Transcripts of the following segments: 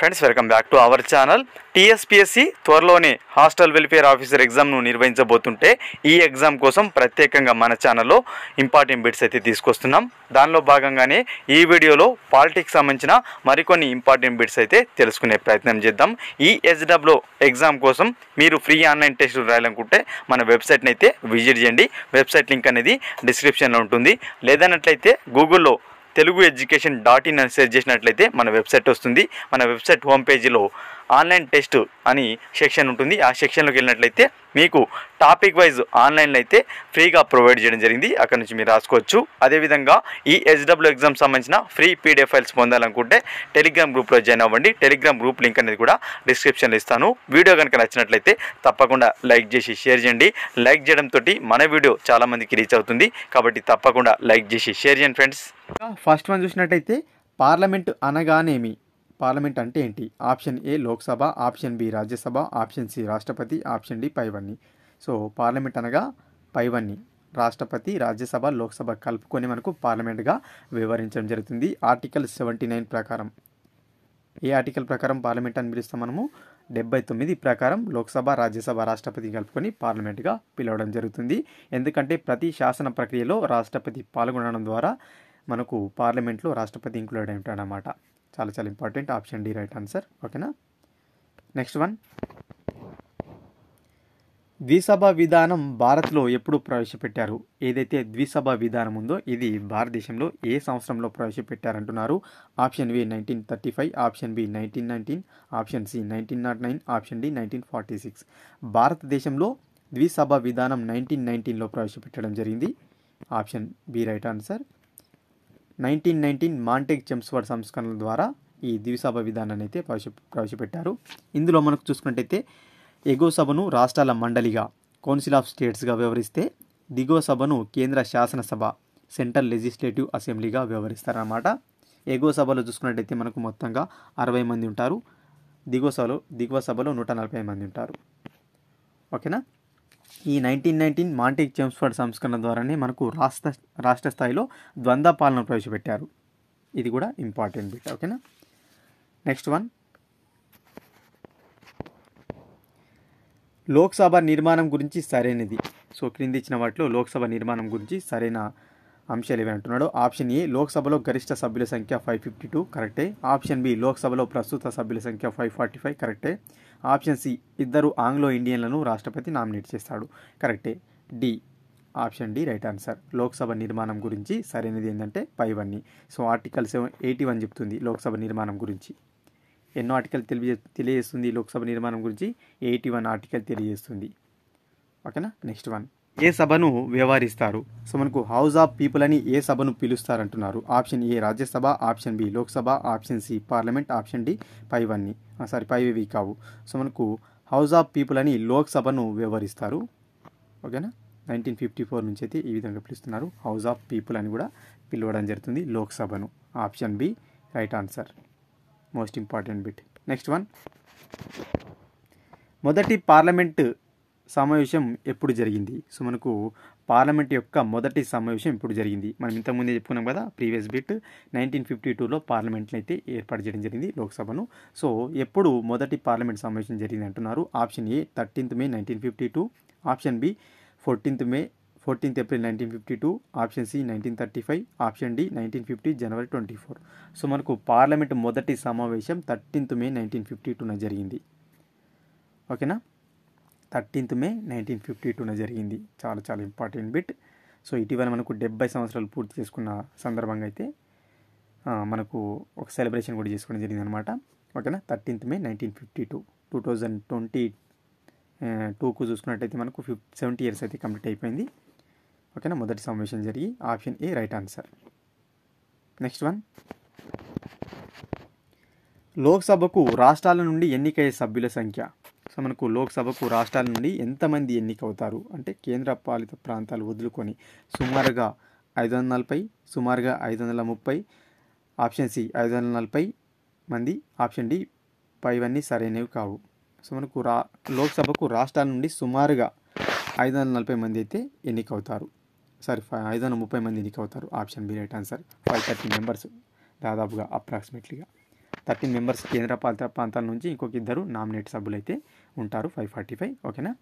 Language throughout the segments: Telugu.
Friends, welcome back to our channel. TSPSC త్వరలోనే హాస్టల్ వెల్ఫేర్ ఆఫీసర్ ఎగ్జామ్ను నిర్వహించబోతుంటే ఈ ఎగ్జామ్ కోసం ప్రత్యేకంగా మన ఛానల్లో ఇంపార్టెంట్ బిట్స్ అయితే తీసుకొస్తున్నాం. దానిలో భాగంగానే ఈ వీడియోలో పాలిటిక్స్ సంబంధించిన మరికొన్ని ఇంపార్టెంట్ బిట్స్ అయితే తెలుసుకునే ప్రయత్నం చేద్దాం. ఈ ఎస్డబ్ల్యూ ఎగ్జామ్ కోసం మీరు ఫ్రీ ఆన్లైన్ టెస్టులు రాయాలనుకుంటే మన వెబ్సైట్ని అయితే విజిట్ చేయండి. వెబ్సైట్ లింక్ అనేది డిస్క్రిప్షన్లో ఉంటుంది. లేదన్నట్లయితే గూగుల్లో telugueducation.in అని సెర్చ్ చేసినట్లయితే మన వెబ్సైట్ వస్తుంది. మన వెబ్సైట్ హోమ్ పేజీలో ఆన్లైన్ టెస్ట్ అని సెక్షన్ ఉంటుంది. ఆ సెక్షన్లోకి వెళ్ళినట్లయితే మీకు టాపిక్ వైజ్ ఆన్లైన్లో అయితే ఫ్రీగా ప్రొవైడ్ చేయడం జరిగింది. అక్కడ నుంచి మీరు రాసుకోవచ్చు. అదేవిధంగా ఈ ఎస్డబ్ల్యూ ఎగ్జామ్ సంబంధించిన ఫ్రీ పీడిఎఫ్ ఫైల్స్ పొందాలనుకుంటే టెలిగ్రామ్ గ్రూప్లో జాయిన్ అవ్వండి. టెలిగ్రామ్ గ్రూప్ లింక్ అనేది కూడా డిస్క్రిప్షన్లో ఇస్తాను. వీడియో కనుక నచ్చినట్లయితే తప్పకుండా లైక్ చేసి షేర్ చేయండి. లైక్ చేయడంతో మన వీడియో చాలామందికి రీచ్ అవుతుంది కాబట్టి తప్పకుండా లైక్ చేసి షేర్ చేయండి ఫ్రెండ్స్. ఫస్ట్ వన్ చూసినట్టయితే పార్లమెంట్ అనగానేమి? పార్లమెంట్ అంటే ఏంటి? Option A Lok Sabha, option B Rajya Sabha, option C రాష్ట్రపతి, ఆప్షన్ డి పైవన్నీ. సో పార్లమెంట్ అనగా పైవన్నీ, రాష్ట్రపతి, రాజ్యసభ, లోక్సభ కలుపుకొని మనకు పార్లమెంట్గా వివరించడం జరుగుతుంది. ఆర్టికల్ 79 ప్రకారం. ఏ ఆర్టికల్ ప్రకారం పార్లమెంట్ అని పిలుస్తాం మనము? 79 ప్రకారం లోక్సభ, రాజ్యసభ, రాష్ట్రపతి కలుపుకొని పార్లమెంట్గా పిలవడం జరుగుతుంది. ఎందుకంటే ప్రతి శాసన ప్రక్రియలో రాష్ట్రపతి పాల్గొనడం ద్వారా మనకు పార్లమెంట్లో రాష్ట్రపతి ఇంక్లూడ్ అయి ఉంటాడనమాట. చాలా చాలా important. Option D right answer. ఓకేనా. నెక్స్ట్ వన్, ద్విసభ విధానం భారత్లో ఎప్పుడు ప్రవేశపెట్టారు? ఏదైతే ద్విసభ విధానం ఉందో ఇది భారతదేశంలో ఏ సంవత్సరంలో ప్రవేశపెట్టారంటున్నారు? Option A 1935, option B 1919, option C 1909, option D 1946. భారతదేశంలో ద్విసభ విధానం 1919లో ప్రవేశపెట్టడం జరిగింది. Option B right answer. 1919 Montagu Chelmsford సంస్కరణల ద్వారా ఈ ద్విసభ విధానాన్ని అయితే ప్రవేశపెట్టారు. ఇందులో మనకు చూసుకున్నట్టయితే ఎగువ సభను రాష్ట్రాల మండలిగా, కౌన్సిల్ ఆఫ్ స్టేట్స్గా వ్యవహరిస్తే దిగువ సభను కేంద్ర శాసనసభ, సెంట్రల్ లెజిస్లేటివ్ అసెంబ్లీగా వ్యవహరిస్తారన్నమాట. ఎగువ సభలో చూసుకున్నట్టయితే మనకు మొత్తంగా 60 మంది ఉంటారు. దిగువ సభలో 140 మంది ఉంటారు. ఓకేనా. ఈ 1919 మాంటెగ్ చెమ్స్ఫర్డ్ సంస్కరణ ద్వారానే మనకు రాష్ట్ర స్థాయిలో ద్వంద్వ పాలన ప్రవేశపెట్టారు. ఇది కూడా ఇంపార్టెంట్ బిట్. ఓకేనా. నెక్స్ట్ వన్, లోక్సభ నిర్మాణం గురించి సరైనది. సో క్రింది ఇచ్చిన వాటిలో లోక్సభ నిర్మాణం గురించి సరైన అంశాలు ఏవి అంటున్నాడో? ఆప్షన్ ఏ లోక్సభలో గరిష్ట సభ్యుల సంఖ్య 552 కరెక్టే. ఆప్షన్ బి లోక్సభలో ప్రస్తుత సభ్యుల సంఖ్య 545 కరెక్టే. ఆప్షన్ సి ఇద్దరు ఆంగ్లో ఇండియన్లను రాష్ట్రపతి నామినేట్ చేస్తాడు కరెక్టే. D option D right answer. Lok Sabha నిర్మాణం గురించి సరైనది ఏంటంటే పైవన్నీ. సో ఆర్టికల్ 81 చెప్తుంది లోక్సభ నిర్మాణం గురించి. ఎన్నో ఆర్టికల్ తెలియజేస్తుంది లోక్సభ నిర్మాణం గురించి? 81 ఆర్టికల్ తెలియజేస్తుంది. ఓకేనా. నెక్స్ట్ వన్, ఏ సభను వ్యవహరిస్తారు? సో మనకు హౌస్ ఆఫ్ పీపుల్ అని ఏ సభను పిలుస్తారంటున్నారు? Option A Rajya Sabha, option B Lok Sabha, option C parliament, option D పైవన్నీ. పైవి కావు. సో మనకు హౌస్ ఆఫ్ పీపుల్ అని లోక్సభను వ్యవహరిస్తారు. ఓకేనా. 1954 నుంచి అయితే ఈ విధంగా పిలుస్తున్నారు. హౌస్ ఆఫ్ పీపుల్ అని కూడా పిలవడం జరుగుతుంది లోక్సభను. Option B right answer. Most important bit. Next one, మొదటి పార్లమెంట్ సమావేశం ఎప్పుడు జరిగింది? సో మనకు పార్లమెంట్ యొక్క మొదటి సమావేశం ఇప్పుడు జరిగింది. మనం ఇంతకుముందే చెప్పుకున్నాం కదా ప్రీవియస్ బిట్. 1952లో పార్లమెంట్ని అయితే ఏర్పాటు చేయడం జరిగింది లోక్సభను. సో ఎప్పుడు మొదటి పార్లమెంట్ సమావేశం జరిగింది అంటున్నారు? Option A 13th May 1952, option B 14th April 1952, option C 1935, option D 1950 January 24. So మనకు పార్లమెంట్ మొదటి సమావేశం 13th May 1952 జరిగింది. ఓకేనా. 13th May 1952 జరిగింది. చాలా చాలా ఇంపార్టెంట్ బిట్. సో ఇటీవల మనకు 70 సంవత్సరాలు పూర్తి చేసుకున్న సందర్భంగా అయితే మనకు ఒక సెలబ్రేషన్ కూడా చేసుకోవడం జరిగింది అనమాట. ఓకేనా. 13th May 1952. 2022కు చూసుకున్నట్టయితే మనకు 70 years అయితే కంప్లీట్ అయిపోయింది. ఓకేనా. మొదటి సమావేశం జరిగి option A right answer. Next one, లోక్సభకు రాష్ట్రాల నుండి ఎన్నికయ్యే సభ్యుల సంఖ్య. సో మనకు లోక్సభకు రాష్ట్రాల నుండి ఎంతమంది ఎన్నికవుతారు అంటే కేంద్ర పాలిత ప్రాంతాలు వదులుకొని సుమారుగా 540, సుమారుగా 530. ఆప్షన్ సి 540 మంది, ఆప్షన్ డి పైవన్నీ సరైనవి కావు. సో మనకు లోక్సభకు రాష్ట్రాల నుండి సుమారుగా 540 మంది అయితే ఎన్నికవుతారు. 530 మంది ఎన్నికవుతారు. Option B right answer. 530 members దాదాపుగా అప్రాక్సిమేట్లీగా. 13 మెంబర్స్ కేంద్రపాలిత ప్రాంతాల నుంచి ఇంకొక 2 నామినేట్ సభ్యులు అయితే ఉంటారు 545. ఓకేనా.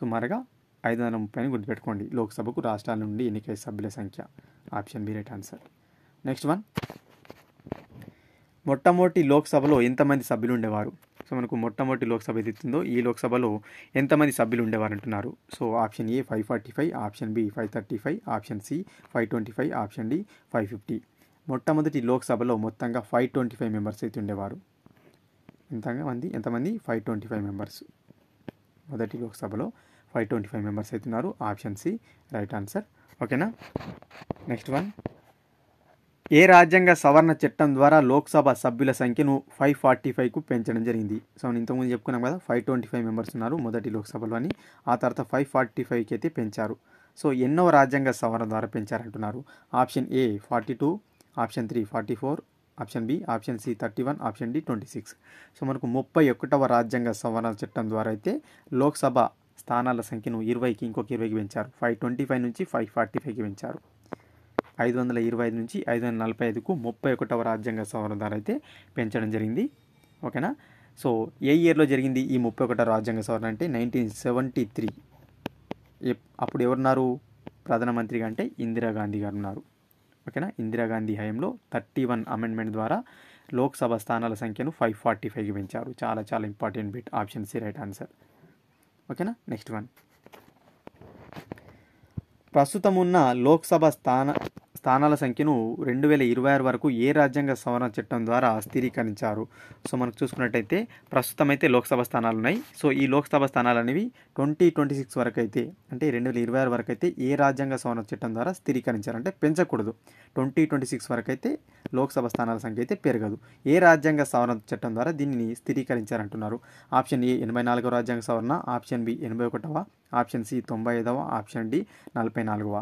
సుమారుగా 530 గుర్తుపెట్టుకోండి లోక్సభకు రాష్ట్రాల నుండి ఎన్నికయ్యే సభ్యుల సంఖ్య. Option B right answer. Next one, మొట్టమొదటి లోక్సభలో ఎంతమంది సభ్యులు ఉండేవారు? సో మనకు మొట్టమొదటి లోక్సభ ఏదైతుందో ఈ లోక్సభలో ఎంతమంది సభ్యులు ఉండేవారు అంటున్నారు. So option A 545, option B 535, option C 525, option D 550. మొట్టమొదటి లోక్సభలో మొత్తంగా 525 మెంబర్స్ అయితే ఉండేవారు. ఎంతమంది 525 మెంబర్స్. మొదటి లోక్సభలో 525 మెంబర్స్ అయితే ఉన్నారు. Option C right answer. ఓకేనా. నెక్స్ట్ వన్, ఏ రాజ్యాంగ సవరణ చట్టం ద్వారా లోక్సభ సభ్యుల సంఖ్యను 545కు పెంచడం జరిగింది? సో నేను ఇంతకుముందు చెప్పుకున్నాం కదా 525 మెంబర్స్ ఉన్నారు మొదటి లోక్సభలో అని, ఆ తర్వాత 545కి అయితే పెంచారు. సో ఎన్నో రాజ్యాంగ సవరణ ద్వారా పెంచారంటున్నారు. Option A 42, option 3 44, option B option C 31, option D 26. So మనకు 31వ రాజ్యాంగ సవరణ చట్టం ద్వారా అయితే లోక్సభ స్థానాల సంఖ్యను 20కి ఇంకొక 20కి పెంచారు. 525 నుంచి 545కి పెంచారు. 525 నుంచి 545కు 31వ రాజ్యాంగ సవరణ ద్వారా అయితే పెంచడం జరిగింది. ఓకేనా. సో ఏ ఇయర్లో జరిగింది ఈ 31వ రాజ్యాంగ సవరణ అంటే 1973. అప్పుడు ఎవరున్నారు ప్రధానమంత్రిగా అంటే ఇందిరాగాంధీ గారు ఉన్నారు. ఓకేనా. ఇందిరాగాంధీ హయాంలో 31 అమెండ్మెంట్ ద్వారా లోక్సభ స్థానాల సంఖ్యను 545కి పెంచారు. చాలా చాలా important bit. Option C right answer. ఓకేనా. నెక్స్ట్ వన్, ప్రస్తుతం ఉన్న లోక్సభ స్థానాల సంఖ్యను 2026 వరకు ఏ రాజ్యాంగ సవరణ చట్టం ద్వారా స్థిరీకరించారు? సో మనకు చూసుకున్నట్టయితే ప్రస్తుతం అయితే లోక్సభ స్థానాలు ఉన్నాయి. సో ఈ లోక్సభ స్థానాలు అనేవి 2026 వరకు అయితే అంటే 2026 వరకు అయితే ఏ రాజ్యాంగ సవరణ చట్టం ద్వారా స్థిరీకరించారు అంటే పెంచకూడదు. 2026 వరకు అయితే లోక్సభ స్థానాల సంఖ్య అయితే పెరగదు. ఏ రాజ్యాంగ సవరణ చట్టం ద్వారా దీనిని స్థిరీకరించారంటున్నారు. ఆప్షన్ ఏ 84వ రాజ్యాంగ సవరణ, ఆప్షన్ బి 81వ, ఆప్షన్ సి 95వ, ఆప్షన్ డి 44వ.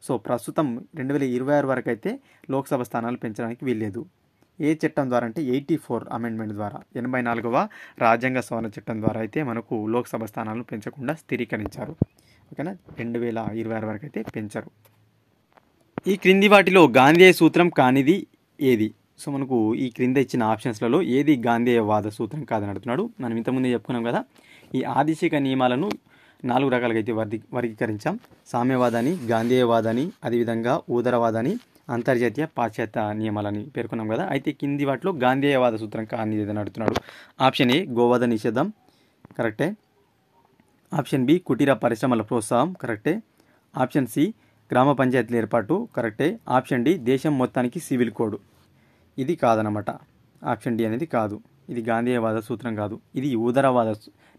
సో ప్రస్తుతం 2026 వరకు అయితే లోక్సభ స్థానాలు పెంచడానికి వీల్లేదు. ఏ చట్టం ద్వారా అంటే 84 అమెండ్మెంట్ ద్వారా 84వ రాజ్యాంగ సవరణ చట్టం ద్వారా అయితే మనకు లోక్సభ స్థానాలను పెంచకుండా స్థిరీకరించారు. ఓకేనా. 2026 వరకు అయితే పెంచరు. ఈ క్రింది వాటిలో గాంధేయ సూత్రం కానిది ఏది? సో మనకు ఈ క్రింద ఇచ్చిన ఆప్షన్స్లలో ఏది గాంధేయవాద సూత్రం కాదని అడుగుతున్నాడు. మనం ఇంతకుముందే చెప్పుకున్నాం కదా ఈ ఆదేశిక నియమాలను 4 రకాలుగా అయితే వర్గీకరించాం. సామ్యవాదాన్ని, గాంధేయవాదాన్ని, అదేవిధంగా ఉదరవాదాన్ని, అంతర్జాతీయ పాశ్చాత్య నియమాలని పేర్కొన్నాం కదా. అయితే కింది వాటిలో గాంధేయవాద సూత్రం కానిది ఏదని అడుగుతున్నాడు. ఆప్షన్ ఏ గోవధ నిషేధం కరెక్టే. ఆప్షన్ బి కుటీర పరిశ్రమల ప్రోత్సాహం కరెక్టే. ఆప్షన్ సి గ్రామ పంచాయతీల ఏర్పాటు కరెక్టే. ఆప్షన్ డి దేశం మొత్తానికి సివిల్ కోడ్. ఇది కాదనమాట. ఆప్షన్ డి అనేది కాదు. ఇది గాంధేయవాద సూత్రం కాదు. ఇది ఉదరవాద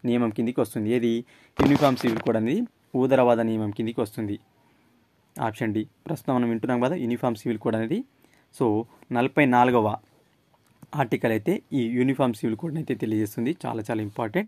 నియమం కిందికి వస్తుంది. ఏది యూనిఫామ్ సివిల్ కోడ్ అనేది ఉదరవాద నియమం కిందికి వస్తుంది. Option D. ప్రస్తుతం మనం వింటున్నాం కదా యూనిఫామ్ సివిల్ కోడ్ అనేది. సో 44వ ఆర్టికల్ అయితే ఈ యూనిఫామ్ సివిల్ కోడ్ అయితే తెలియజేస్తుంది. చాలా చాలా ఇంపార్టెంట్.